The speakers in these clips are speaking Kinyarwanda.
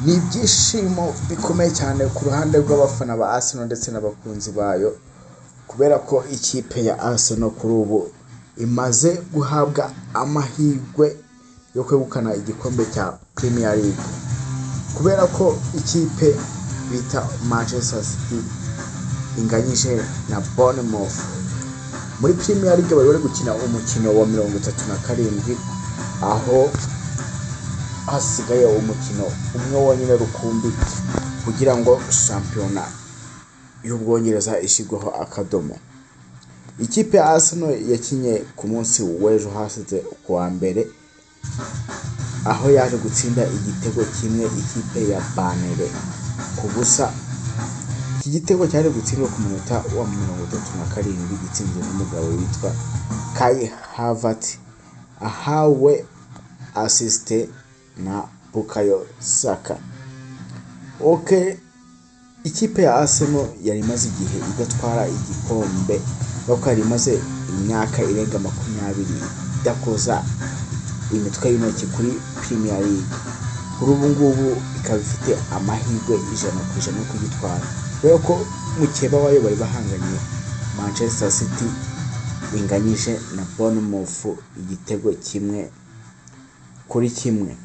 ni ibyishimo bikomeye cyane ku ruhande rw'abafana ba Arsenal ndetse n'abakunzi bayo, kubera ko ikipe ya Arsenal kuri ubu imaze guhabwa amahirwe yo kwegukana igikombe cya Premier League, kubera ko ikipe bita Manchester City inganyije na Bournemouth muri Premier League. Bari gukina umukino wa 37 aho hasigaye umukino umwe wonyine rukumbi kugira ngo shampiyona y'Ubwongereza ishigweho akadomo. Ikipe ya Arsenal yakinye ku munsi w'ejo hasize kuwa mbere, aho yaje gutsinda igitego kimwe ikipe ya Burnley ku busa. Iki gitego cyari gutsindwa ku munota wa 37 gitsinzwe n'umugabo witwa Kai Havertz, ahawe assist na Bukayo Saka. Ikipe ya Arsenal yari imaze igihe idatwara igikombe, kuko yari imaze imyaka irenga 20 idakoza imitwe y'intoki kuri Premier League. Kuri ubu ngubu ikaba ifite amahirwe 100% yo kugitwara, kubera ko mukeba wayo bari bahanganye Manchester City inganyije na Bournemouth igitego kimwe kuri kimwe.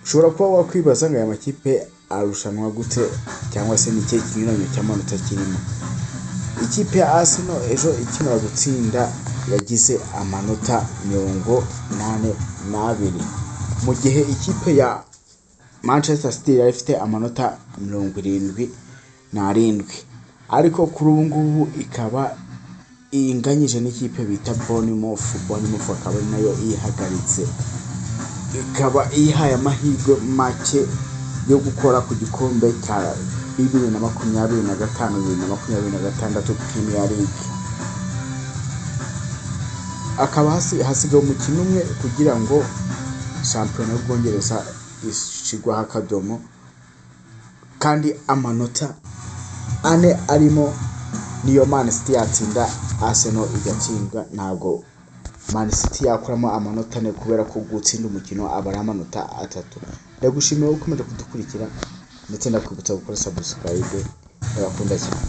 Ushobora kuba wakwibaza ngo aya makipe arushanwa gute, cyangwa se ni ikihe kinyuranyo cy'amanota kirimo. Ikipe ya Arsenal ejo ikimara gutsinda yagize amanota 82, mu gihe ikipe ya Manchester City yari ifite amanota 77, ariko kuri ubu ngubu ikaba inganyije n'ikipe bita Bournemouth akaba nayo ihagaritse, ikaba ihaye amahirwe make yo gukora ku gikombe cya 2025-2026 Premier League. Akaba hasigaye umukino umwe kugira ngo shampiyona y'Ubwongereza ishigweho akadomo, kandi amanota 4 arimo niyo Man City yatsinda Arsenal igatsindwa. Ntabwo Man City yakuramo amanota 4 kubera ko gutsinda umukino aba ari amanota 3. Ndagushimiye ukomeje kudukurikira ndetse ndakwibutsa gukora subscribe. Ndabakunda cyane.